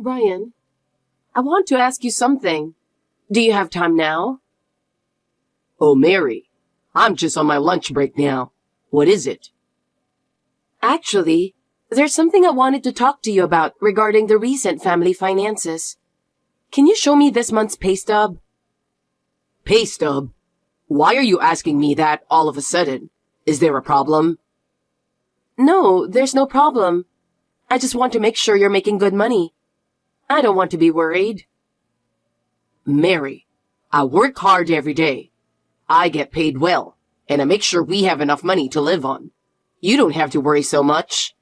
Brian, I want to ask you something. Do you have time now? Oh, Mary, I'm just on my lunch break now. What is it? Actually, there's something I wanted to talk to you about regarding the recent family finances. Can you show me this month's pay stub? Pay stub? Why are you asking me that all of a sudden? Is there a problem? No, there's no problem. I just want to make sure you're making good money. I don't want to be worried. Mary, I work hard every day. I get paid well, and I make sure we have enough money to live on. You don't have to worry so much.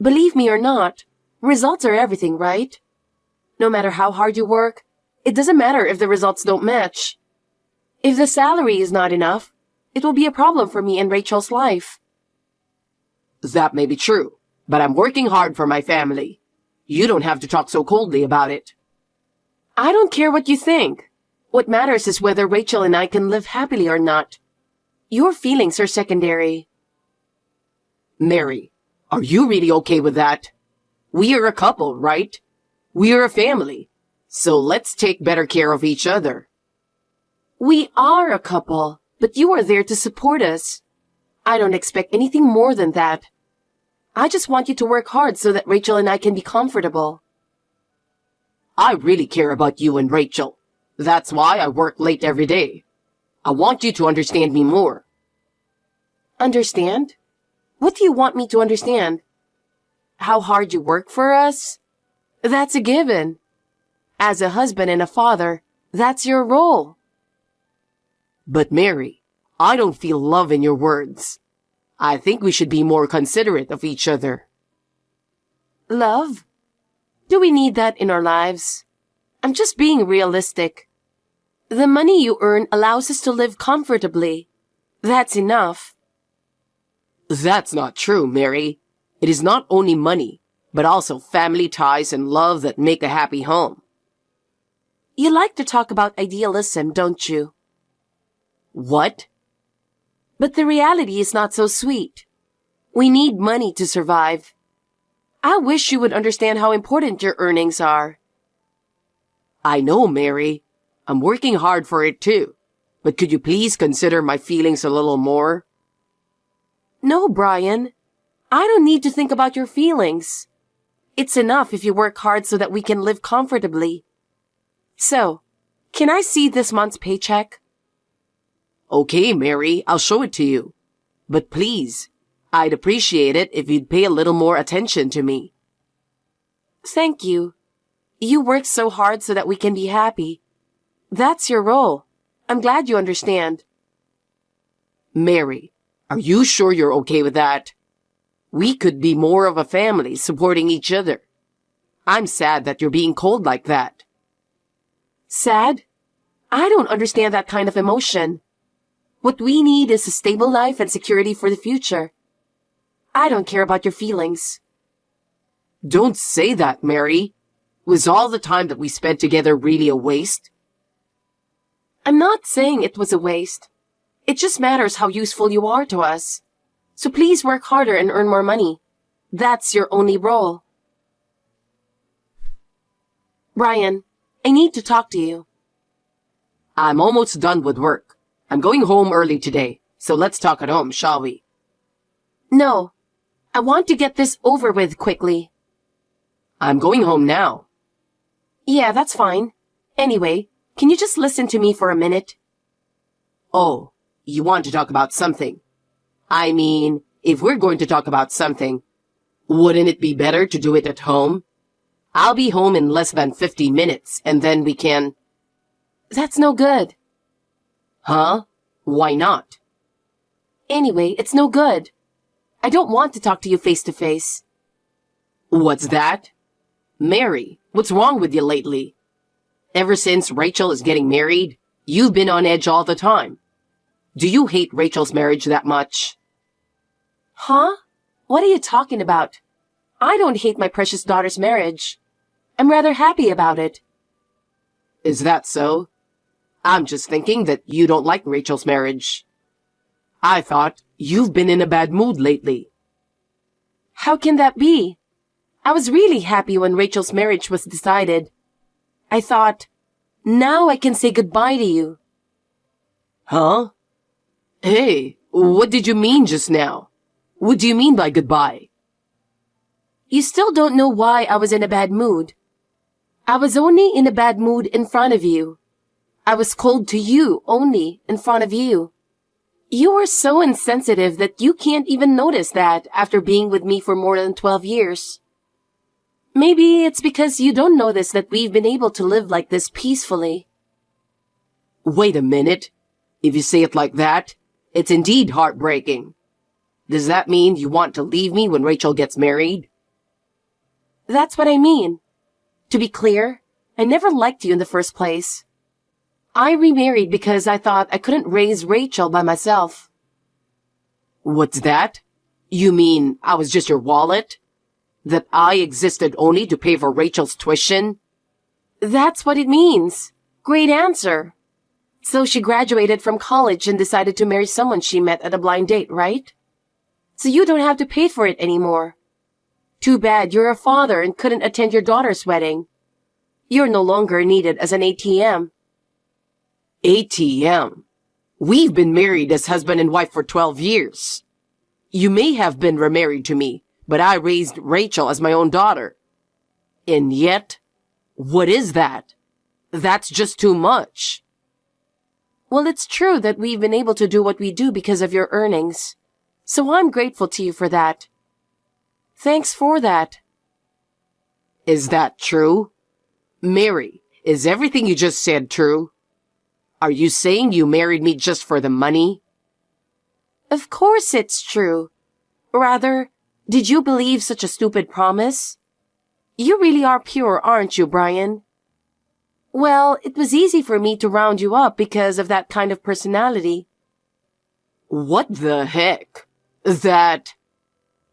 Believe me or not, results are everything, right? No matter how hard you work, it doesn't matter if the results don't match. If the salary is not enough, it will be a problem for me and Rachel's life. That may be true, but I'm working hard for my family. You don't have to talk so coldly about it. I don't care what you think. What matters is whether Rachel and I can live happily or not. Your feelings are secondary. Mary, are you really okay with that? We are a couple, right? We are a family. So let's take better care of each other. We are a couple, but you are there to support us. I don't expect anything more than that. I just want you to work hard so that Rachel and I can be comfortable. I really care about you and Rachel. That's why I work late every day. I want you to understand me more. Understand? What do you want me to understand? How hard you work for us? That's a given. As a husband and a father, that's your role. But Mary, I don't feel love in your words. I think we should be more considerate of each other. Love? Do we need that in our lives? I'm just being realistic. The money you earn allows us to live comfortably. That's enough. That's not true, Mary. It is not only money, but also family ties and love that make a happy home. You like to talk about idealism, don't you? What? But the reality is not so sweet. We need money to survive. I wish you would understand how important your earnings are. I know, Mary. I'm working hard for it too. But could you please consider my feelings a little more? No, Brian. I don't need to think about your feelings. It's enough if you work hard so that we can live comfortably. So, can I see this month's paycheck? Okay, Mary, I'll show it to you. But please, I'd appreciate it if you'd pay a little more attention to me. Thank you. You work so hard so that we can be happy. That's your role. I'm glad you understand. Mary, are you sure you're okay with that? We could be more of a family supporting each other. I'm sad that you're being cold like that. Sad? I don't understand that kind of emotion. What we need is a stable life and security for the future. I don't care about your feelings. Don't say that, Mary. Was all the time that we spent together really a waste? I'm not saying it was a waste. It just matters how useful you are to us. So please work harder and earn more money. That's your only role. Brian, I need to talk to you. I'm almost done with work. I'm going home early today, so let's talk at home, shall we? No. I want to get this over with quickly. I'm going home now. Yeah, that's fine. Anyway, can you just listen to me for a minute? Oh, you want to talk about something? I mean, if we're going to talk about something, wouldn't it be better to do it at home? I'll be home in less than 50 minutes, and then we can... That's no good. Huh? Why not? Anyway, it's no good. I don't want to talk to you face to face. What's that? Mary, what's wrong with you lately? Ever since Rachel is getting married, you've been on edge all the time. Do you hate Rachel's marriage that much? Huh? What are you talking about? I don't hate my precious daughter's marriage. I'm rather happy about it. Is that so? I'm just thinking that you don't like Rachel's marriage. I thought you've been in a bad mood lately. How can that be? I was really happy when Rachel's marriage was decided. I thought, now I can say goodbye to you. Huh? Hey, what did you mean just now? What do you mean by goodbye? You still don't know why I was in a bad mood. I was only in a bad mood in front of you. I was cold to you only in front of you. You are so insensitive that you can't even notice that after being with me for more than 12 years. Maybe it's because you don't notice that we've been able to live like this peacefully. Wait a minute. If you say it like that, it's indeed heartbreaking. Does that mean you want to leave me when Rachel gets married? That's what I mean. To be clear, I never liked you in the first place. I remarried because I thought I couldn't raise Rachel by myself. What's that? You mean I was just your wallet? That I existed only to pay for Rachel's tuition? That's what it means. Great answer. So she graduated from college and decided to marry someone she met at a blind date, right? So you don't have to pay for it anymore. Too bad you're a father and couldn't attend your daughter's wedding. You're no longer needed as an ATM. ATM? We've been married as husband and wife for 12 years. You may have been remarried to me, but I raised Rachel as my own daughter. And yet, what is that? That's just too much. Well, it's true that we've been able to do what we do because of your earnings. So I'm grateful to you for that. Thanks for that. Is that true? Mary, is everything you just said true? Are you saying you married me just for the money? Of course it's true. Rather, did you believe such a stupid promise? You really are pure, aren't you, Brian? Well, it was easy for me to round you up because of that kind of personality. What the heck? That...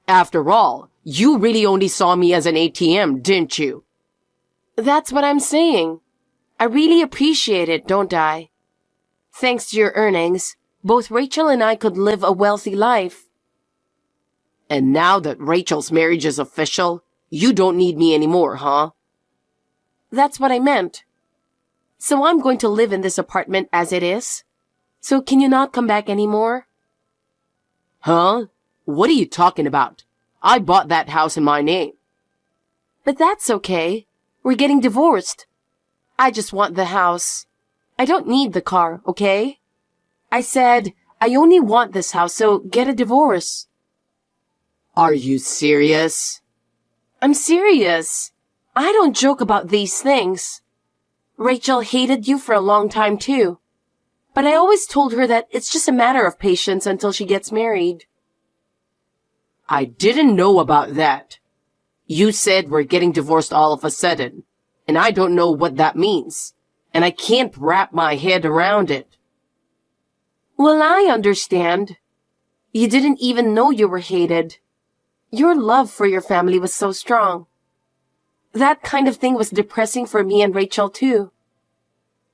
After all, you really only saw me as an ATM, didn't you? That's what I'm saying. I really appreciate it, don't I? Thanks to your earnings, both Rachel and I could live a wealthy life. And now that Rachel's marriage is official, you don't need me anymore, huh? That's what I meant. So I'm going to live in this apartment as it is? So can you not come back anymore? Huh? What are you talking about? I bought that house in my name. But that's okay. We're getting divorced. I just want the house. I don't need the car, okay? I said, I only want this house, so get a divorce. Are you serious? I'm serious. I don't joke about these things. Rachel hated you for a long time too. But I always told her that it's just a matter of patience until she gets married. I didn't know about that. You said we're getting divorced all of a sudden, and I don't know what that means, and I can't wrap my head around it. Well, I understand. You didn't even know you were hated. Your love for your family was so strong. That kind of thing was depressing for me and Rachel too.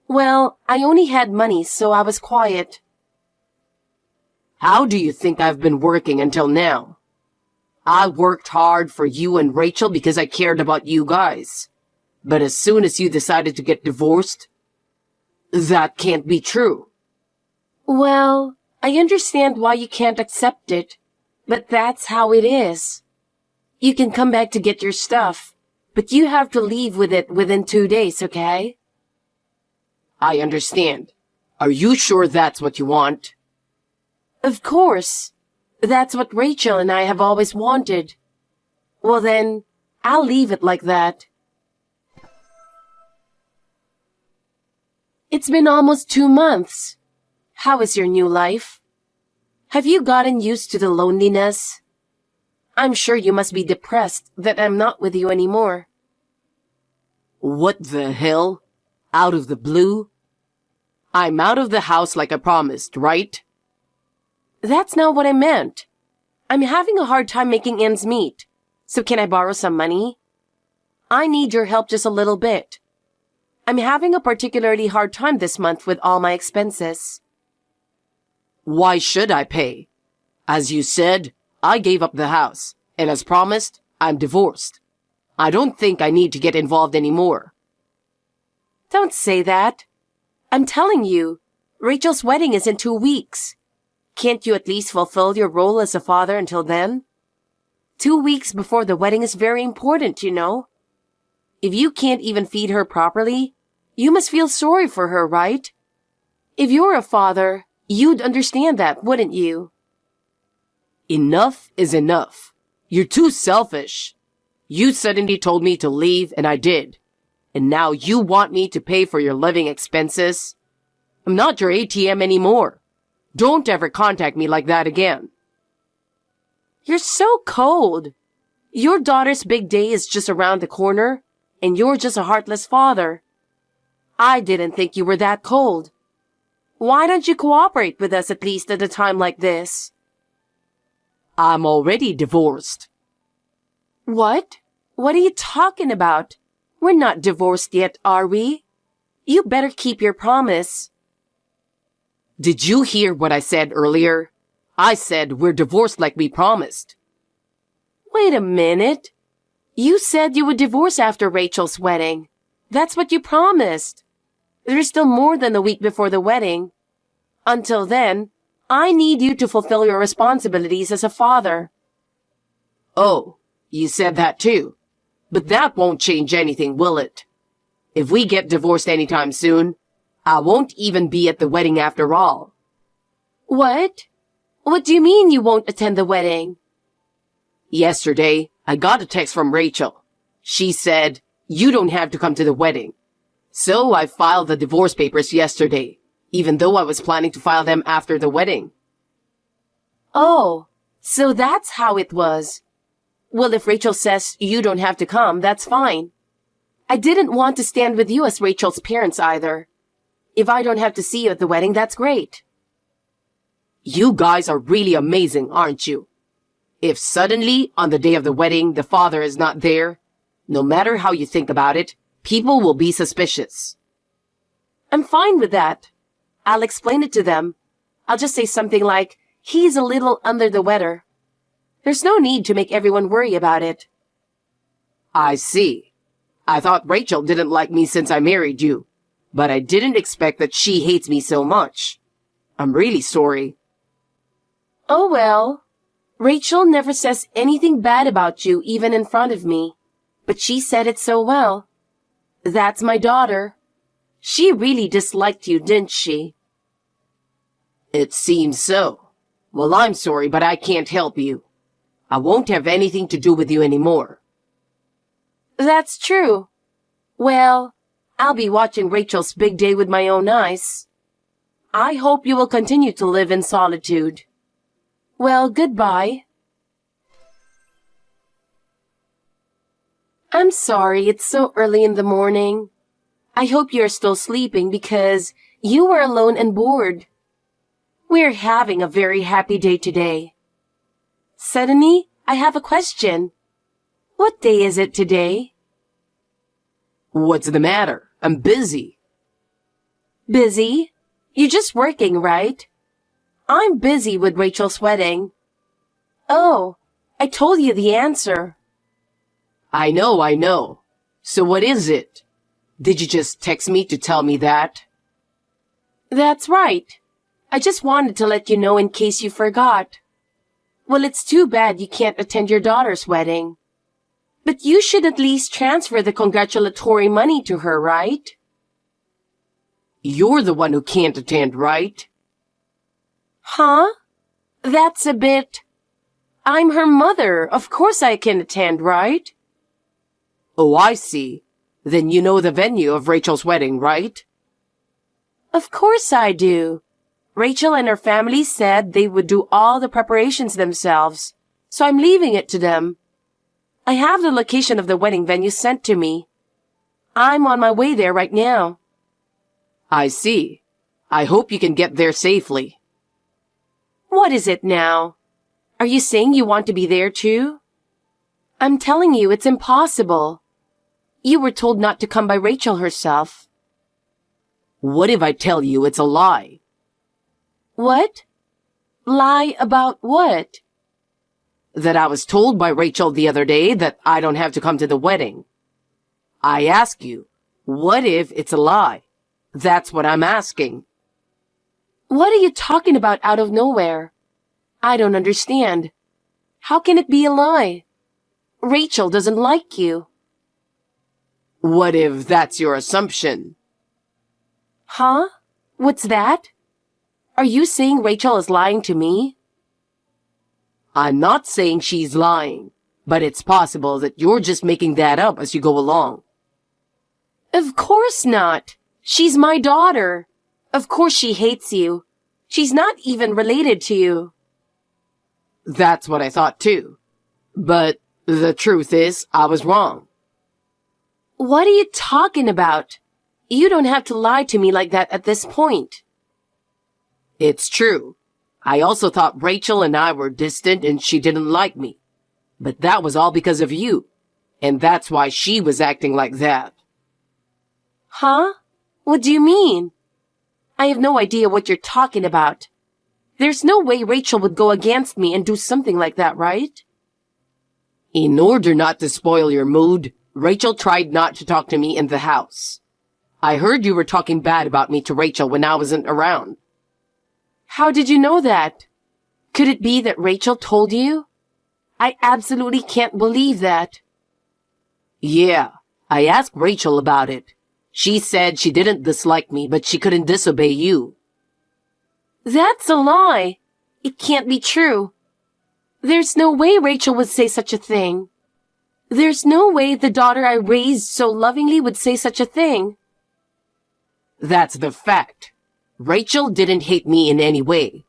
Well, I only had money, so I was quiet. How do you think I've been working until now? I worked hard for you and Rachel because I cared about you guys. But as soon as you decided to get divorced, that can't be true. Well, I understand why you can't accept it, but that's how it is. You can come back to get your stuff, but you have to leave with it within 2 days, okay? I understand. Are you sure that's what you want? Of course. That's what Rachel and I have always wanted. Well then, I'll leave it like that. It's been almost 2 months. How is your new life? Have you gotten used to the loneliness? I'm sure you must be depressed that I'm not with you anymore. What the hell? Out of the blue? I'm out of the house like I promised, right? That's not what I meant. I'm having a hard time making ends meet. So can I borrow some money? I need your help just a little bit. I'm having a particularly hard time this month with all my expenses. Why should I pay? As you said, I gave up the house, and as promised, I'm divorced. I don't think I need to get involved anymore. Don't say that. I'm telling you, Rachel's wedding is in 2 weeks. Can't you at least fulfill your role as a father until then? 2 weeks before the wedding is very important, you know. If you can't even feed her properly, you must feel sorry for her, right? If you're a father, you'd understand that, wouldn't you? Enough is enough. You're too selfish. You suddenly told me to leave and I did. And now you want me to pay for your living expenses? I'm not your ATM anymore. Don't ever contact me like that again. You're so cold. Your daughter's big day is just around the corner, and you're just a heartless father. I didn't think you were that cold. Why don't you cooperate with us at least at a time like this? I'm already divorced. What? What are you talking about? We're not divorced yet, are we? You better keep your promise. Did you hear what I said earlier? I said we're divorced like we promised. Wait a minute. You said you would divorce after Rachel's wedding. That's what you promised. There's still more than a week before the wedding. Until then, I need you to fulfill your responsibilities as a father. Oh, you said that too. But that won't change anything, will it? If we get divorced anytime soon, I won't even be at the wedding after all. What? What do you mean you won't attend the wedding? Yesterday, I got a text from Rachel. She said, you don't have to come to the wedding. So I filed the divorce papers yesterday, even though I was planning to file them after the wedding. Oh, so that's how it was. Well, if Rachel says you don't have to come, that's fine. I didn't want to stand with you as Rachel's parents either. If I don't have to see you at the wedding, that's great. You guys are really amazing, aren't you? If suddenly, on the day of the wedding, the father is not there, no matter how you think about it, people will be suspicious. I'm fine with that. I'll explain it to them. I'll just say something like, he's a little under the weather. There's no need to make everyone worry about it. I see. I thought Rachel didn't like me since I married you, but I didn't expect that she hates me so much. I'm really sorry. Oh well. Rachel never says anything bad about you even in front of me, but she said it so well. That's my daughter. She really disliked you, didn't she? It seems so. Well, I'm sorry, but I can't help you. I won't have anything to do with you anymore. That's true. Well, I'll be watching Rachel's big day with my own eyes. I hope you will continue to live in solitude. Well, goodbye. I'm sorry it's so early in the morning. I hope you're still sleeping because you were alone and bored. We're having a very happy day today. Suddenly, I have a question. What day is it today? What's the matter? I'm busy. Busy? You're just working, right? I'm busy with Rachel's wedding. Oh, I told you the answer. I know. So what is it? Did you just text me to tell me that? That's right. I just wanted to let you know in case you forgot. Well, it's too bad you can't attend your daughter's wedding. But you should at least transfer the congratulatory money to her, right? You're the one who can't attend, right? Huh? That's a bit... I'm her mother. Of course I can attend, right? Oh, I see. Then you know the venue of Rachel's wedding, right? Of course I do. Rachel and her family said they would do all the preparations themselves, so I'm leaving it to them. I have the location of the wedding venue sent to me. I'm on my way there right now. I see. I hope you can get there safely. What is it now? Are you saying you want to be there too? I'm telling you it's impossible. You were told not to come by Rachel herself. What if I tell you it's a lie? What? Lie about what? That I was told by Rachel the other day that I don't have to come to the wedding. I ask you, what if it's a lie? That's what I'm asking. What are you talking about out of nowhere? I don't understand. How can it be a lie? Rachel doesn't like you. What if that's your assumption? Huh? What's that? Are you saying Rachel is lying to me? I'm not saying she's lying, but it's possible that you're just making that up as you go along. Of course not. She's my daughter. Of course she hates you. She's not even related to you. That's what I thought too. But the truth is, I was wrong. What are you talking about? You don't have to lie to me like that at this point. It's true. I also thought Rachel and I were distant and she didn't like me. But that was all because of you. And that's why she was acting like that. Huh? What do you mean? I have no idea what you're talking about. There's no way Rachel would go against me and do something like that, right? In order not to spoil your mood, Rachel tried not to talk to me in the house. I heard you were talking bad about me to Rachel when I wasn't around. How did you know that? Could it be that Rachel told you? I absolutely can't believe that. Yeah, I asked Rachel about it. She said she didn't dislike me, but she couldn't disobey you. That's a lie. It can't be true. There's no way Rachel would say such a thing. There's no way the daughter I raised so lovingly would say such a thing. That's the fact. Rachel didn't hate me in any way.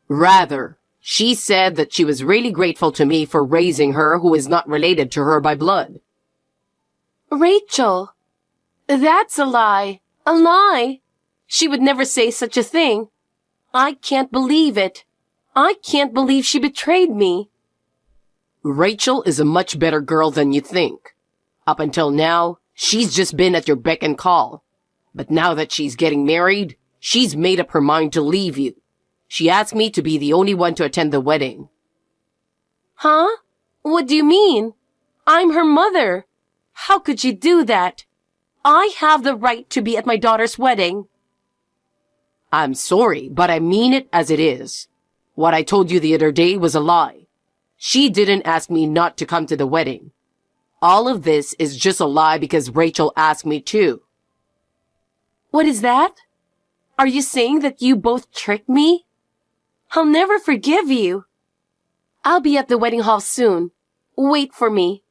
Rather, she said that she was really grateful to me for raising her who is not related to her by blood. Rachel, that's a lie. A lie. She would never say such a thing. I can't believe it. I can't believe she betrayed me. Rachel is a much better girl than you think. Up until now, she's just been at your beck and call. But now that she's getting married, she's made up her mind to leave you. She asked me to be the only one to attend the wedding. Huh? What do you mean? I'm her mother. How could you do that? I have the right to be at my daughter's wedding. I'm sorry, but I mean it as it is. What I told you the other day was a lie. She didn't ask me not to come to the wedding. All of this is just a lie because Rachel asked me to. What is that? Are you saying that you both tricked me? I'll never forgive you. I'll be at the wedding hall soon. Wait for me.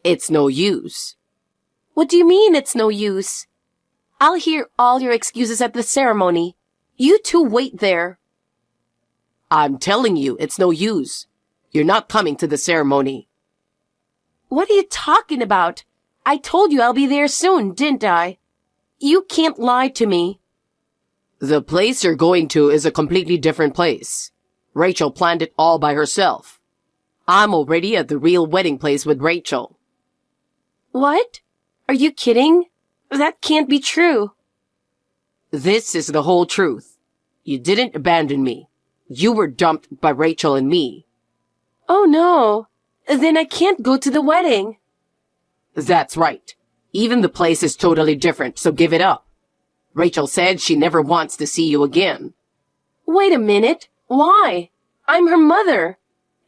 It's no use. What do you mean it's no use? I'll hear all your excuses at the ceremony. You two wait there. I'm telling you, it's no use. You're not coming to the ceremony. What are you talking about? I told you I'll be there soon, didn't I? You can't lie to me. The place you're going to is a completely different place. Rachel planned it all by herself. I'm already at the real wedding place with Rachel. What? Are you kidding? That can't be true. This is the whole truth. You didn't abandon me. You were dumped by Rachel and me. Oh no. Then I can't go to the wedding. That's right. Even the place is totally different, so give it up. Rachel said she never wants to see you again. Wait a minute. Why? I'm her mother.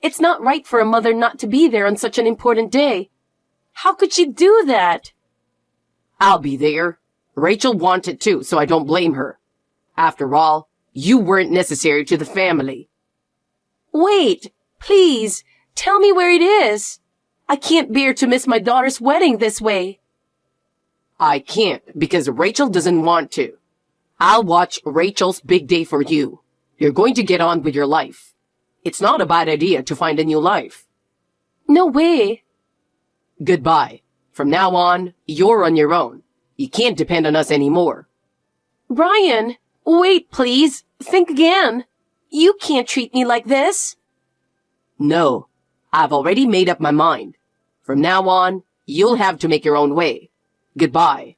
It's not right for a mother not to be there on such an important day. How could she do that? I'll be there. Rachel wanted to, so I don't blame her. After all, you weren't necessary to the family. Wait, please, tell me where it is. I can't bear to miss my daughter's wedding this way. I can't, because Rachel doesn't want to. I'll watch Rachel's big day for you. You're going to get on with your life. It's not a bad idea to find a new life. No way. Goodbye. From now on, you're on your own. You can't depend on us anymore. Brian, wait, please. Think again. You can't treat me like this. No, I've already made up my mind. From now on, you'll have to make your own way. Goodbye.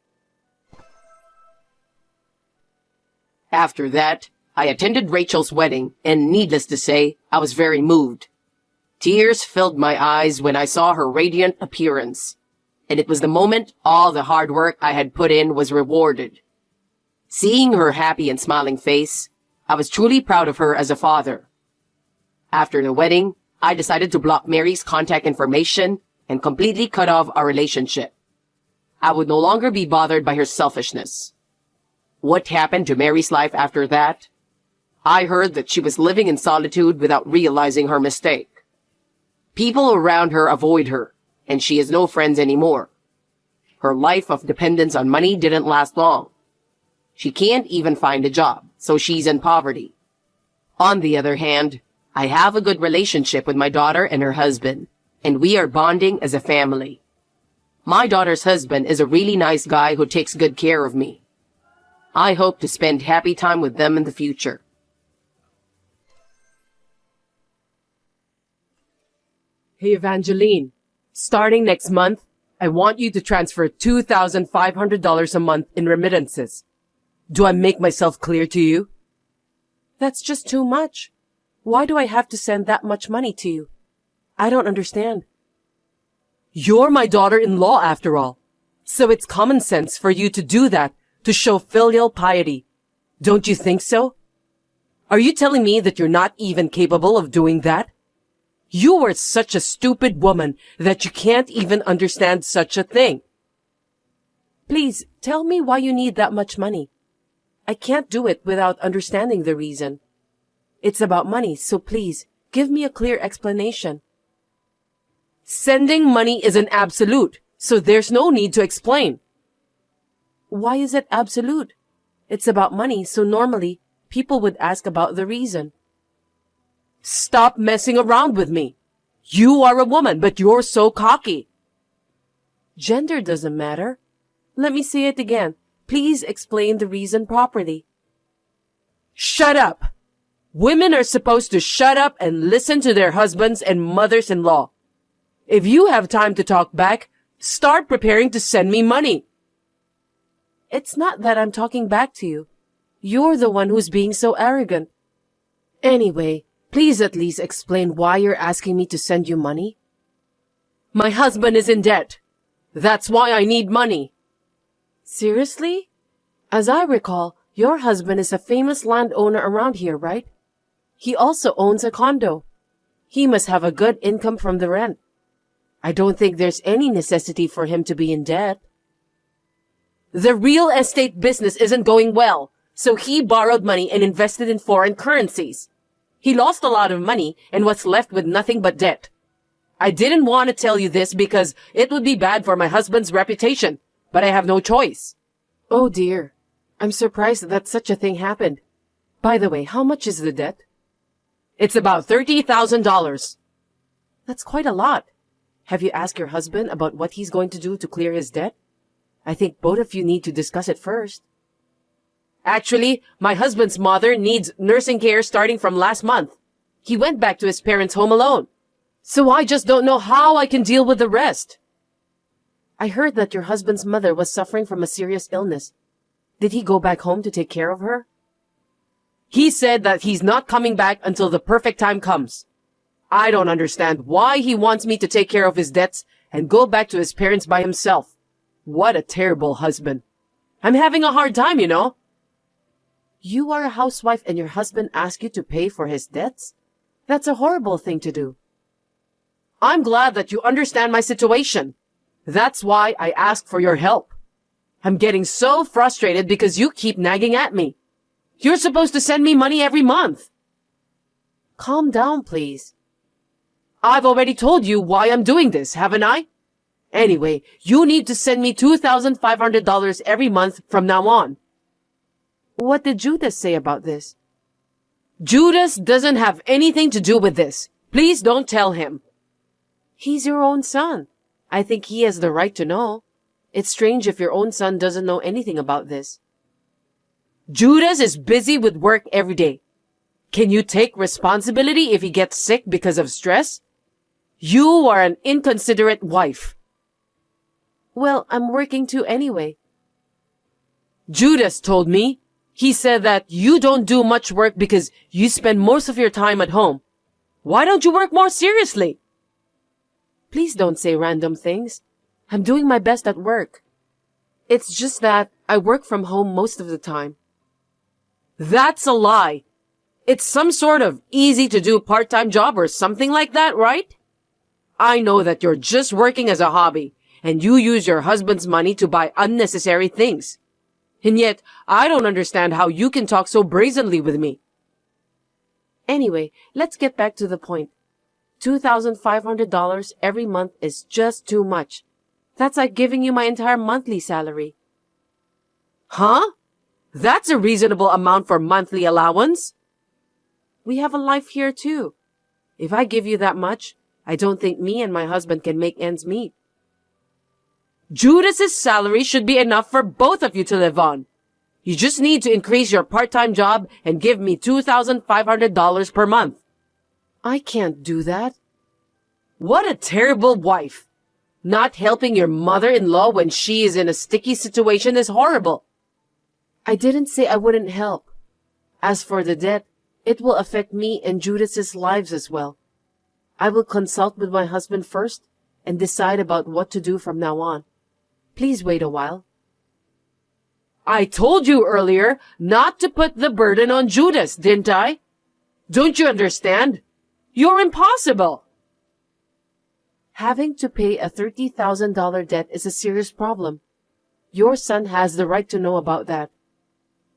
After that, I attended Rachel's wedding, and needless to say, I was very moved. Tears filled my eyes when I saw her radiant appearance, and it was the moment all the hard work I had put in was rewarded. Seeing her happy and smiling face, I was truly proud of her as a father. After the wedding, I decided to block Mary's contact information and completely cut off our relationship. I would no longer be bothered by her selfishness. What happened to Mary's life after that? I heard that she was living in solitude without realizing her mistake. People around her avoid her, and she has no friends anymore. Her life of dependence on money didn't last long. She can't even find a job, so she's in poverty. On the other hand, I have a good relationship with my daughter and her husband, and we are bonding as a family. My daughter's husband is a really nice guy who takes good care of me. I hope to spend happy time with them in the future. Hey Evangeline, starting next month, I want you to transfer $2,500 a month in remittances. Do I make myself clear to you? That's just too much. Why do I have to send that much money to you? I don't understand. You're my daughter-in-law after all, so it's common sense for you to do that to show filial piety. Don't you think so? Are you telling me that you're not even capable of doing that? You are such a stupid woman that you can't even understand such a thing. Please, tell me why you need that much money. I can't do it without understanding the reason. It's about money, so please, give me a clear explanation. Sending money is an absolute, so there's no need to explain. Why is it absolute? It's about money, so normally, people would ask about the reason. Stop messing around with me. You are a woman, but you're so cocky. Gender doesn't matter. Let me say it again. Please explain the reason properly. Shut up! Women are supposed to shut up and listen to their husbands and mothers-in-law. If you have time to talk back, start preparing to send me money. It's not that I'm talking back to you. You're the one who's being so arrogant. Anyway, please at least explain why you're asking me to send you money. My husband is in debt. That's why I need money. Seriously? As I recall, your husband is a famous landowner around here, right? He also owns a condo. He must have a good income from the rent. I don't think there's any necessity for him to be in debt. The real estate business isn't going well, so he borrowed money and invested in foreign currencies. He lost a lot of money and was left with nothing but debt. I didn't want to tell you this because it would be bad for my husband's reputation, but I have no choice. Oh dear. I'm surprised that such a thing happened. By the way, how much is the debt? It's about $30,000. That's quite a lot. Have you asked your husband about what he's going to do to clear his debt? I think both of you need to discuss it first. Actually, my husband's mother needs nursing care starting from last month. He went back to his parents' home alone. So I just don't know how I can deal with the rest. I heard that your husband's mother was suffering from a serious illness. Did he go back home to take care of her? He said that he's not coming back until the perfect time comes. I don't understand why he wants me to take care of his debts and go back to his parents by himself. What a terrible husband. I'm having a hard time, you know. You are a housewife and your husband asks you to pay for his debts? That's a horrible thing to do. I'm glad that you understand my situation. That's why I asked for your help. I'm getting so frustrated because you keep nagging at me. You're supposed to send me money every month. Calm down, please. I've already told you why I'm doing this, haven't I? Anyway, you need to send me $2,500 every month from now on. What did Judas say about this? Judas doesn't have anything to do with this. Please don't tell him. He's your own son. I think he has the right to know. It's strange if your own son doesn't know anything about this. Judas is busy with work every day. Can you take responsibility if he gets sick because of stress? You are an inconsiderate wife. Well, I'm working too anyway. Judas told me. He said that you don't do much work because you spend most of your time at home. Why don't you work more seriously? Please don't say random things. I'm doing my best at work. It's just that I work from home most of the time. That's a lie. It's some sort of easy-to-do part-time job or something like that, right? I know that you're just working as a hobby, and you use your husband's money to buy unnecessary things. And yet, I don't understand how you can talk so brazenly with me. Anyway, let's get back to the point. $2,500 every month is just too much. That's like giving you my entire monthly salary. Huh? That's a reasonable amount for monthly allowance. We have a life here too. If I give you that much, I don't think me and my husband can make ends meet. Judas's salary should be enough for both of you to live on. You just need to increase your part-time job and give me $2,500 per month. I can't do that. What a terrible wife. Not helping your mother-in-law when she is in a sticky situation is horrible. I didn't say I wouldn't help. As for the debt, it will affect me and Judas's lives as well. I will consult with my husband first and decide about what to do from now on. Please wait a while. I told you earlier not to put the burden on Judas, didn't I? Don't you understand? You're impossible. Having to pay a $30,000 debt is a serious problem. Your son has the right to know about that.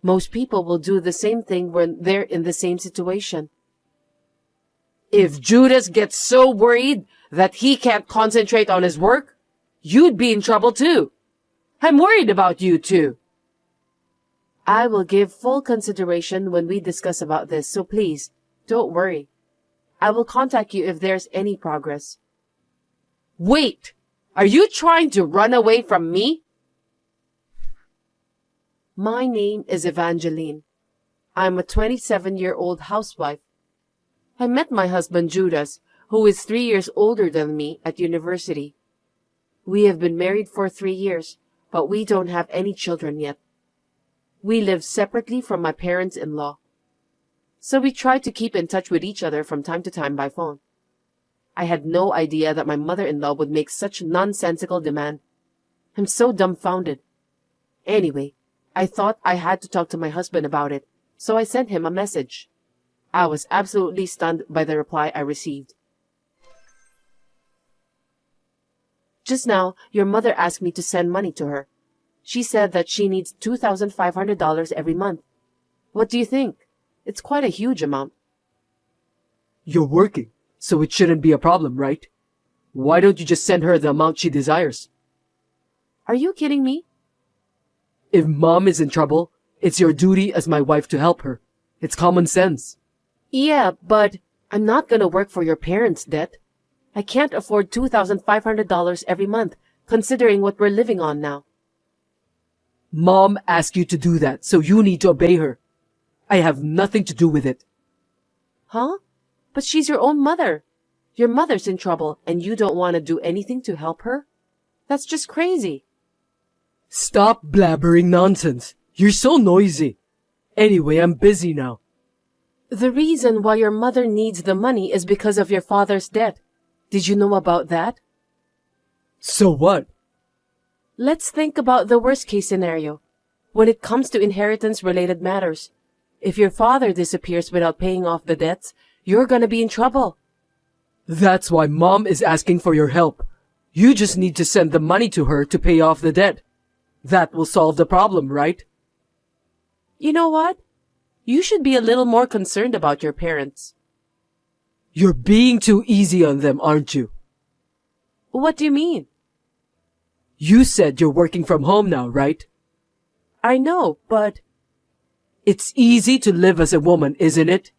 Most people will do the same thing when they're in the same situation. If Judas gets so worried that he can't concentrate on his work, you'd be in trouble too. I'm worried about you too. I will give full consideration when we discuss about this, so please, don't worry. I will contact you if there's any progress. Wait! Are you trying to run away from me? My name is Evangeline. I'm a 27-year-old housewife. I met my husband Judas, who is 3 years older than me, at university. We have been married for 3 years, but we don't have any children yet. We live separately from my parents-in-law. So we try to keep in touch with each other from time to time by phone. I had no idea that my mother-in-law would make such nonsensical demand. I'm so dumbfounded. Anyway, I thought I had to talk to my husband about it, so I sent him a message. I was absolutely stunned by the reply I received. Just now, your mother asked me to send money to her. She said that she needs $2,500 every month. What do you think? It's quite a huge amount. You're working, so it shouldn't be a problem, right? Why don't you just send her the amount she desires? Are you kidding me? If Mom is in trouble, it's your duty as my wife to help her. It's common sense. Yeah, but I'm not gonna work for your parents' debt. I can't afford $2,500 every month, considering what we're living on now. Mom asked you to do that, so you need to obey her. I have nothing to do with it. Huh? But she's your own mother. Your mother's in trouble, and you don't want to do anything to help her? That's just crazy. Stop blabbering nonsense. You're so noisy. Anyway, I'm busy now. The reason why your mother needs the money is because of your father's debt. Did you know about that? So what? Let's think about the worst-case scenario. When it comes to inheritance-related matters, if your father disappears without paying off the debts, you're gonna be in trouble. That's why Mom is asking for your help. You just need to send the money to her to pay off the debt. That will solve the problem, right? You know what? You should be a little more concerned about your parents. You're being too easy on them, aren't you? What do you mean? You said you're working from home now, right? I know, but... It's easy to live as a woman, isn't it?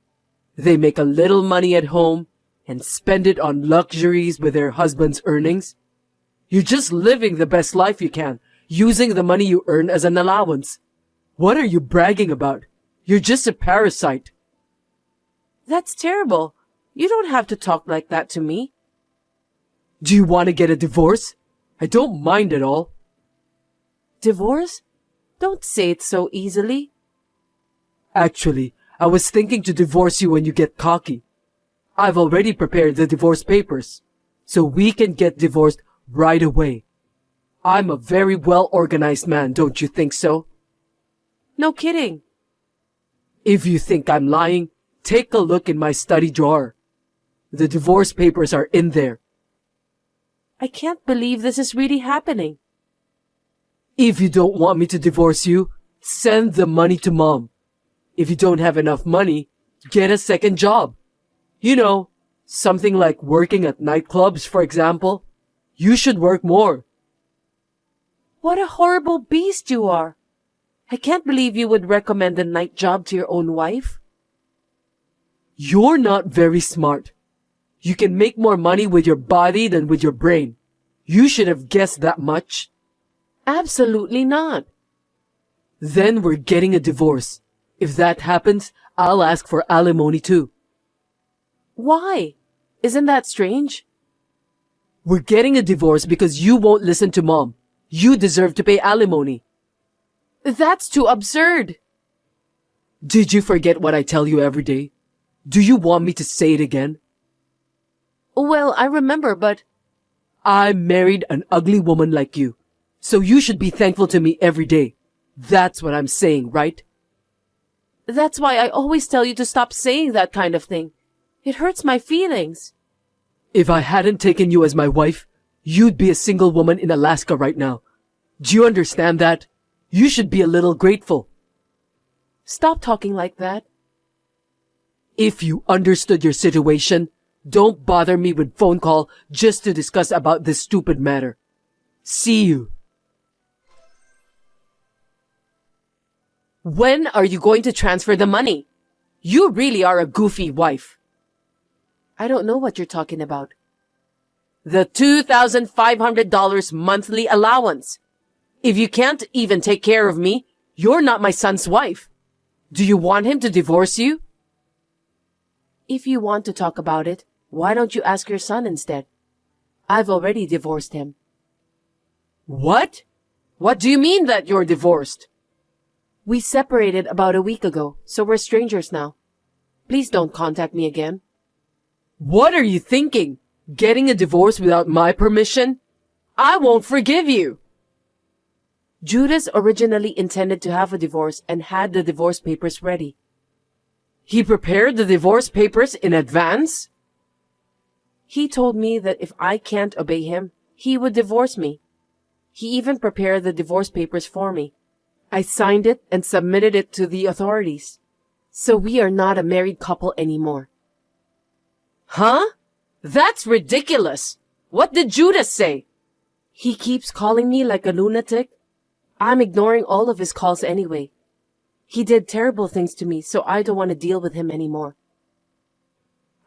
They make a little money at home and spend it on luxuries with their husband's earnings. You're just living the best life you can, using the money you earn as an allowance. What are you bragging about? You're just a parasite. That's terrible. You don't have to talk like that to me. Do you want to get a divorce? I don't mind at all. Divorce? Don't say it so easily. Actually, I was thinking to divorce you when you get cocky. I've already prepared the divorce papers, so we can get divorced right away. I'm a very well-organized man, don't you think so? No kidding. If you think I'm lying, take a look in my study drawer. The divorce papers are in there. I can't believe this is really happening. If you don't want me to divorce you, send the money to Mom. If you don't have enough money, get a second job. You know, something like working at nightclubs, for example. You should work more. What a horrible beast you are. I can't believe you would recommend a night job to your own wife. You're not very smart. You can make more money with your body than with your brain. You should have guessed that much. Absolutely not. Then we're getting a divorce. If that happens, I'll ask for alimony too. Why? Isn't that strange? We're getting a divorce because you won't listen to Mom. You deserve to pay alimony. That's too absurd. Did you forget what I tell you every day? Do you want me to say it again? Well, I remember, but... I married an ugly woman like you, so you should be thankful to me every day. That's what I'm saying, right? That's why I always tell you to stop saying that kind of thing. It hurts my feelings. If I hadn't taken you as my wife, you'd be a single woman in Alaska right now. Do you understand that? You should be a little grateful. Stop talking like that. If you understood your situation, don't bother me with phone call just to discuss about this stupid matter. See you. When are you going to transfer the money? You really are a goofy wife. I don't know what you're talking about. The $2,500 monthly allowance. If you can't even take care of me, you're not my son's wife. Do you want him to divorce you? If you want to talk about it, why don't you ask your son instead? I've already divorced him. What? What do you mean that you're divorced? We separated about a week ago, so we're strangers now. Please don't contact me again. What are you thinking? Getting a divorce without my permission? I won't forgive you. Judas originally intended to have a divorce and had the divorce papers ready. He prepared the divorce papers in advance? He told me that if I can't obey him, he would divorce me. He even prepared the divorce papers for me. I signed it and submitted it to the authorities. So we are not a married couple anymore. Huh? That's ridiculous. What did Judas say? He keeps calling me like a lunatic. I'm ignoring all of his calls anyway. He did terrible things to me, so I don't want to deal with him anymore.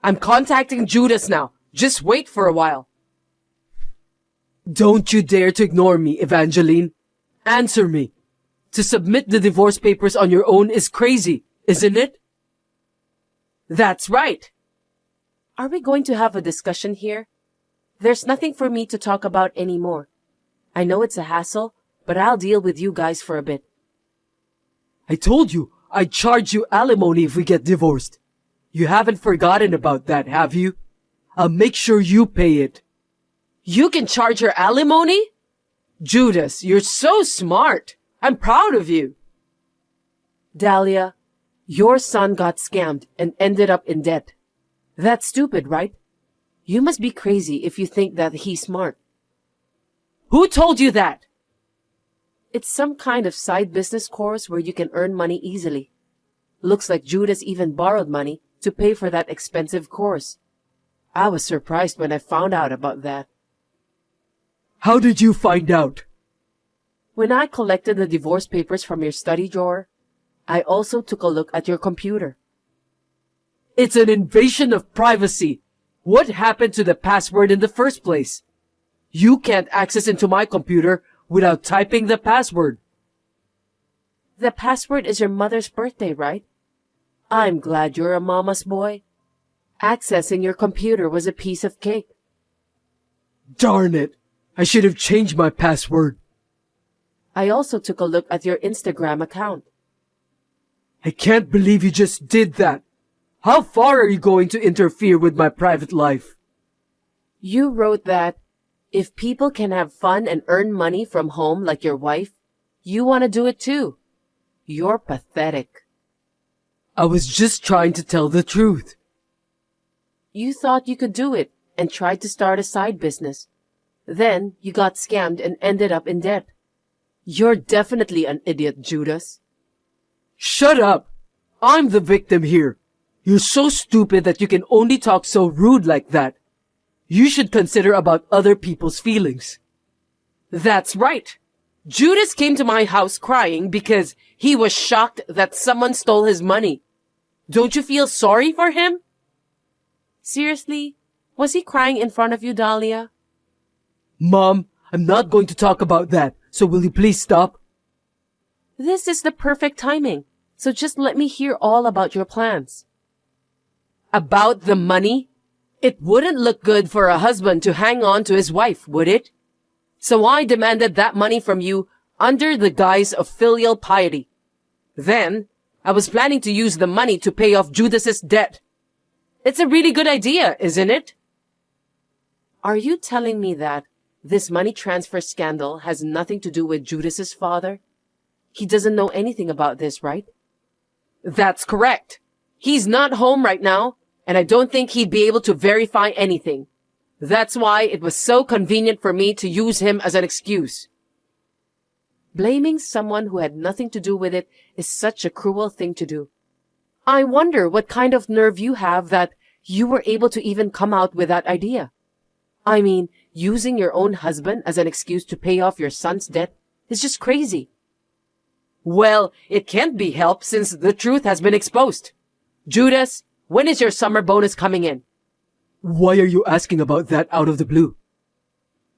I'm contacting Judas now. Just wait for a while. Don't you dare to ignore me, Evangeline. Answer me. To submit the divorce papers on your own is crazy, isn't it? That's right. Are we going to have a discussion here? There's nothing for me to talk about anymore. I know it's a hassle, but I'll deal with you guys for a bit. I told you I'd charge you alimony if we get divorced. You haven't forgotten about that, have you? I'll make sure you pay it. You can charge her alimony? Judas, you're so smart. I'm proud of you. Dahlia, your son got scammed and ended up in debt. That's stupid, right? You must be crazy if you think that he's smart. Who told you that? It's some kind of side business course where you can earn money easily. Looks like Judas even borrowed money to pay for that expensive course. I was surprised when I found out about that. How did you find out? When I collected the divorce papers from your study drawer, I also took a look at your computer. It's an invasion of privacy. What happened to the password in the first place? You can't access into my computer without typing the password. The password is your mother's birthday, right? I'm glad you're a mama's boy. Accessing your computer was a piece of cake. Darn it! I should have changed my password. I also took a look at your Instagram account. I can't believe you just did that. How far are you going to interfere with my private life? You wrote that if people can have fun and earn money from home like your wife, you want to do it too. You're pathetic. I was just trying to tell the truth. You thought you could do it and tried to start a side business. Then you got scammed and ended up in debt. You're definitely an idiot, Judas. Shut up! I'm the victim here. You're so stupid that you can only talk so rude like that. You should consider about other people's feelings. That's right. Judas came to my house crying because he was shocked that someone stole his money. Don't you feel sorry for him? Seriously? Was he crying in front of you, Dahlia? Mom, I'm not going to talk about that, so will you please stop? This is the perfect timing, so just let me hear all about your plans. About the money? It wouldn't look good for a husband to hang on to his wife, would it? So I demanded that money from you under the guise of filial piety. Then, I was planning to use the money to pay off Judas's debt. It's a really good idea, isn't it? Are you telling me that this money transfer scandal has nothing to do with Judas's father? He doesn't know anything about this, right? That's correct. He's not home right now, and I don't think he'd be able to verify anything. That's why it was so convenient for me to use him as an excuse. Blaming someone who had nothing to do with it is such a cruel thing to do. I wonder what kind of nerve you have that you were able to even come out with that idea. I mean, using your own husband as an excuse to pay off your son's debt is just crazy. Well, it can't be helped since the truth has been exposed. Judas, when is your summer bonus coming in? Why are you asking about that out of the blue?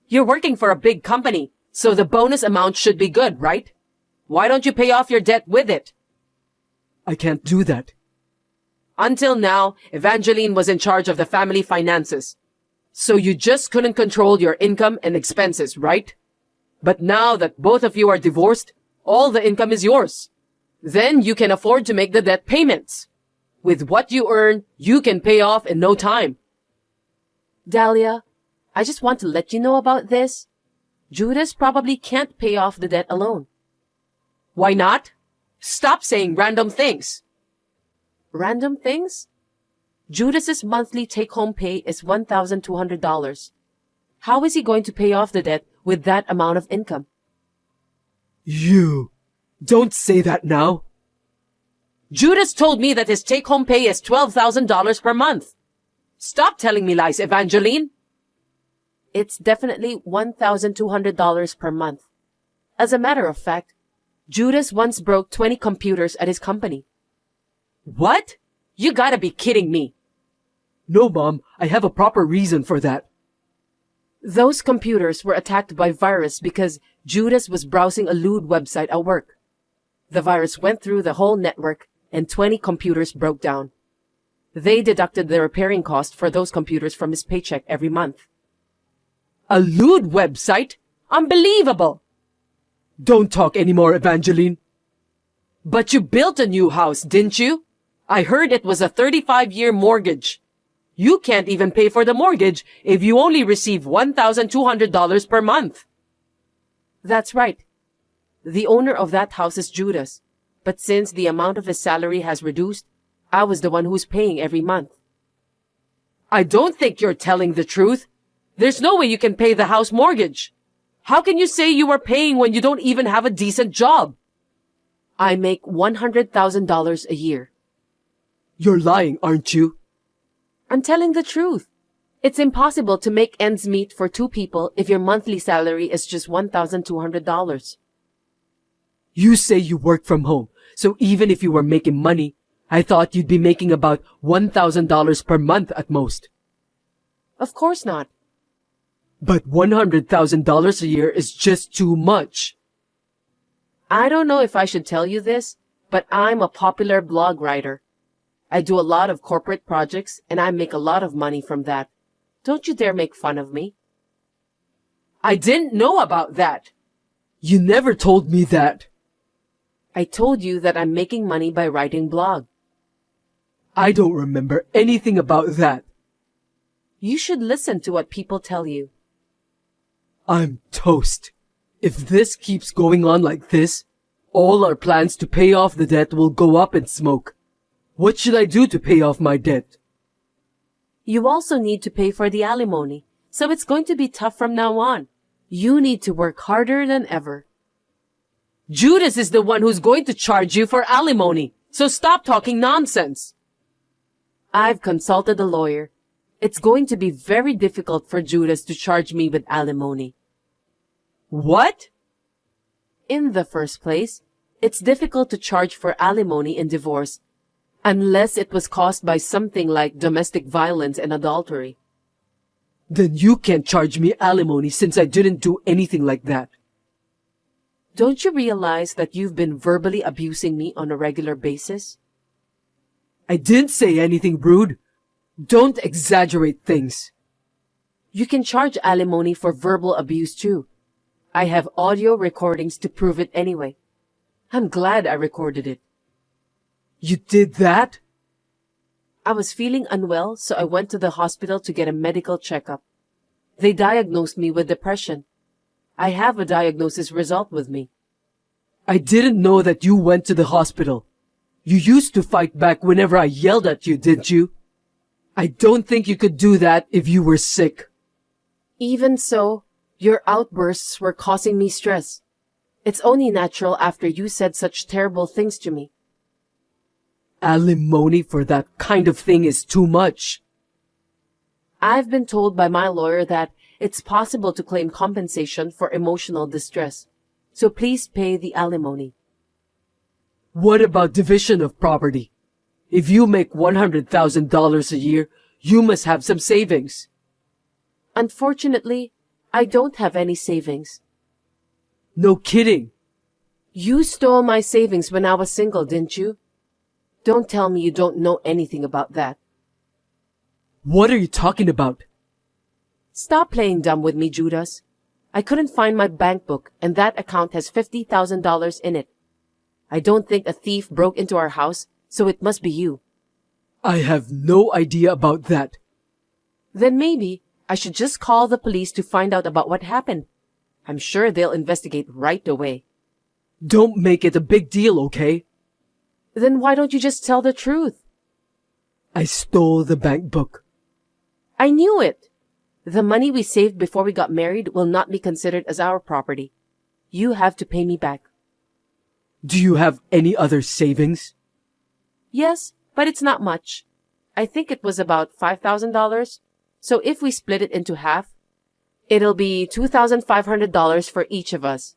You're working for a big company, so the bonus amount should be good, right? Why don't you pay off your debt with it? I can't do that. Until now, Evangeline was in charge of the family finances. So you just couldn't control your income and expenses, right? But now that both of you are divorced, all the income is yours. Then you can afford to make the debt payments. With what you earn, you can pay off in no time. Dahlia, I just want to let you know about this. Judas probably can't pay off the debt alone. Why not? Stop saying random things. Random things? Judas's monthly take-home pay is $1,200. How is he going to pay off the debt with that amount of income? You! Don't say that now. Judas told me that his take-home pay is $12,000 per month. Stop telling me lies, Evangeline. It's definitely $1,200 per month. As a matter of fact, Judas once broke 20 computers at his company. What? You gotta be kidding me. No, Mom, I have a proper reason for that. Those computers were attacked by virus because Judas was browsing a lewd website at work. The virus went through the whole network and 20 computers broke down. They deducted the repairing cost for those computers from his paycheck every month. A lewd website? Unbelievable! Don't talk anymore, Evangeline. But you built a new house, didn't you? I heard it was a 35-year mortgage. You can't even pay for the mortgage if you only receive $1,200 per month. That's right. The owner of that house is Judas. But since the amount of his salary has reduced, I was the one who's paying every month. I don't think you're telling the truth. There's no way you can pay the house mortgage. How can you say you are paying when you don't even have a decent job? I make $100,000 a year. You're lying, aren't you? I'm telling the truth. It's impossible to make ends meet for two people if your monthly salary is just $1,200. You say you work from home, so even if you were making money, I thought you'd be making about $1,000 per month at most. Of course not. But $100,000 a year is just too much. I don't know if I should tell you this, but I'm a popular blog writer. I do a lot of corporate projects and I make a lot of money from that. Don't you dare make fun of me. I didn't know about that. You never told me that. I told you that I'm making money by writing blog. I don't remember anything about that. You should listen to what people tell you. I'm toast. If this keeps going on like this, all our plans to pay off the debt will go up in smoke. What should I do to pay off my debt? You also need to pay for the alimony, so it's going to be tough from now on. You need to work harder than ever. Judas is the one who's going to charge you for alimony, so stop talking nonsense. I've consulted a lawyer. It's going to be very difficult for Judas to charge me with alimony. What? In the first place, it's difficult to charge for alimony in divorce, unless it was caused by something like domestic violence and adultery. Then you can't charge me alimony since I didn't do anything like that. Don't you realize that you've been verbally abusing me on a regular basis? I didn't say anything rude. Don't exaggerate things. You can charge alimony for verbal abuse too. I have audio recordings to prove it anyway. I'm glad I recorded it. You did that? I was feeling unwell, so I went to the hospital to get a medical checkup. They diagnosed me with depression. I have a diagnosis result with me. I didn't know that you went to the hospital. You used to fight back whenever I yelled at you, didn't you? I don't think you could do that if you were sick. Even so, your outbursts were causing me stress. It's only natural after you said such terrible things to me. Alimony for that kind of thing is too much. I've been told by my lawyer that it's possible to claim compensation for emotional distress. So please pay the alimony. What about division of property? If you make $100,000 a year, you must have some savings. Unfortunately, I don't have any savings. No kidding. You stole my savings when I was single, didn't you? Don't tell me you don't know anything about that. What are you talking about? Stop playing dumb with me, Judas. I couldn't find my bank book, and that account has $50,000 in it. I don't think a thief broke into our house, so it must be you. I have no idea about that. Then maybe I should just call the police to find out about what happened. I'm sure they'll investigate right away. Don't make it a big deal, okay? Then why don't you just tell the truth? I stole the bank book. I knew it. The money we saved before we got married will not be considered as our property. You have to pay me back. Do you have any other savings? Yes, but it's not much. I think it was about $5,000. So if we split it into half, it'll be $2,500 for each of us.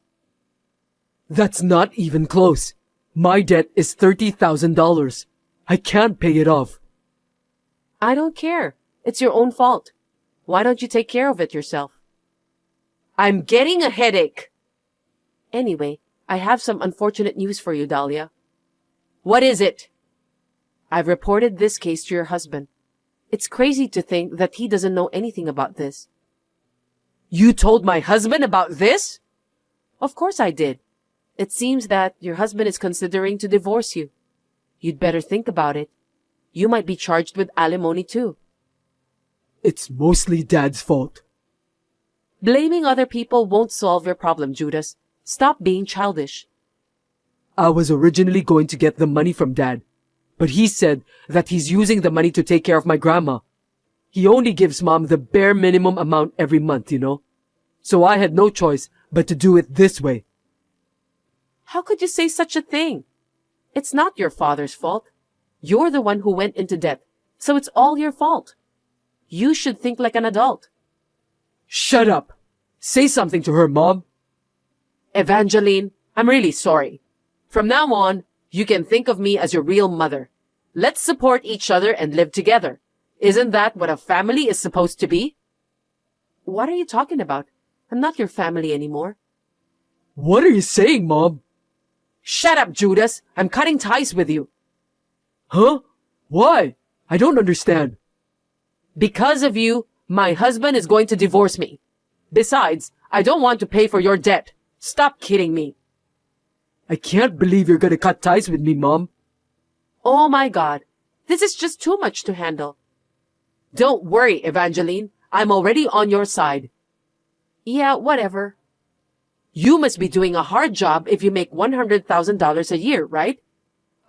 That's not even close. My debt is $30,000. I can't pay it off. I don't care. It's your own fault. Why don't you take care of it yourself? I'm getting a headache. Anyway, I have some unfortunate news for you, Dahlia. What is it? I've reported this case to your husband. It's crazy to think that he doesn't know anything about this. You told my husband about this? Of course I did. It seems that your husband is considering to divorce you. You'd better think about it. You might be charged with alimony too. It's mostly Dad's fault. Blaming other people won't solve your problem, Judas. Stop being childish. I was originally going to get the money from Dad, but he said that he's using the money to take care of my grandma. He only gives Mom the bare minimum amount every month, you know? So I had no choice but to do it this way. How could you say such a thing? It's not your father's fault. You're the one who went into debt, so it's all your fault. You should think like an adult. Shut up! Say something to her, Mom. Evangeline, I'm really sorry. From now on, you can think of me as your real mother. Let's support each other and live together. Isn't that what a family is supposed to be? What are you talking about? I'm not your family anymore. What are you saying, Mom? Shut up, Judas. I'm cutting ties with you. Huh? Why? I don't understand. Because of you, my husband is going to divorce me. Besides, I don't want to pay for your debt. Stop kidding me. I can't believe you're gonna cut ties with me, Mom. Oh my God. This is just too much to handle. Don't worry, Evangeline. I'm already on your side. Yeah, whatever. You must be doing a hard job if you make $100,000 a year, right?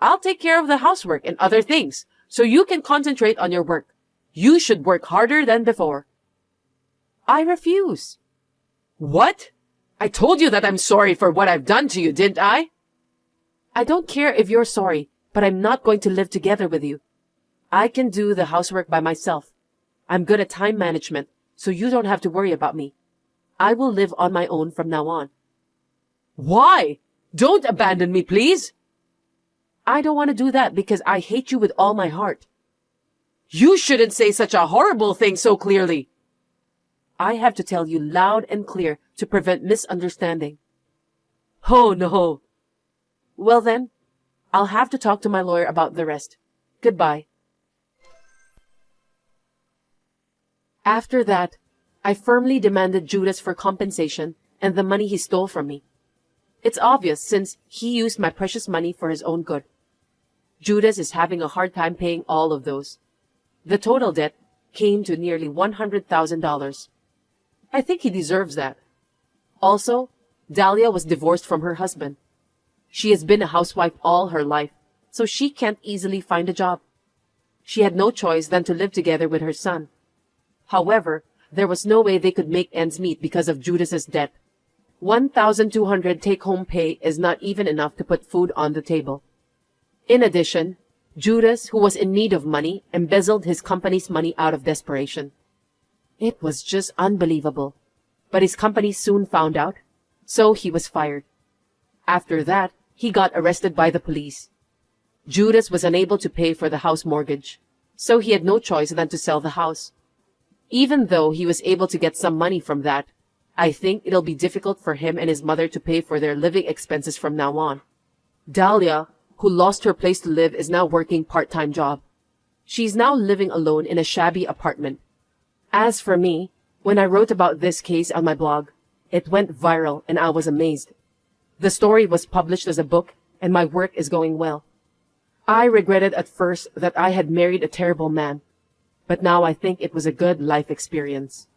I'll take care of the housework and other things, so you can concentrate on your work. You should work harder than before. I refuse. What? I told you that I'm sorry for what I've done to you, didn't I? I don't care if you're sorry, but I'm not going to live together with you. I can do the housework by myself. I'm good at time management, so you don't have to worry about me. I will live on my own from now on. Why? Don't abandon me, please. I don't want to do that because I hate you with all my heart. You shouldn't say such a horrible thing so clearly. I have to tell you loud and clear to prevent misunderstanding. Oh, no. Well then, I'll have to talk to my lawyer about the rest. Goodbye. After that, I firmly demanded Judas for compensation and the money he stole from me. It's obvious since he used my precious money for his own good. Judas is having a hard time paying all of those. The total debt came to nearly $100,000. I think he deserves that. Also, Dahlia was divorced from her husband. She has been a housewife all her life, so she can't easily find a job. She had no choice than to live together with her son. However, there was no way they could make ends meet because of Judas's debt. $1,200 take-home pay is not even enough to put food on the table. In addition, Judas, who was in need of money, embezzled his company's money out of desperation. It was just unbelievable. But his company soon found out, so he was fired. After that, he got arrested by the police. Judas was unable to pay for the house mortgage, so he had no choice than to sell the house. Even though he was able to get some money from that, I think it'll be difficult for him and his mother to pay for their living expenses from now on. Dahlia, who lost her place to live, is now working part-time job. She's now living alone in a shabby apartment. As for me, when I wrote about this case on my blog, it went viral and I was amazed. The story was published as a book and my work is going well. I regretted at first that I had married a terrible man, but now I think it was a good life experience.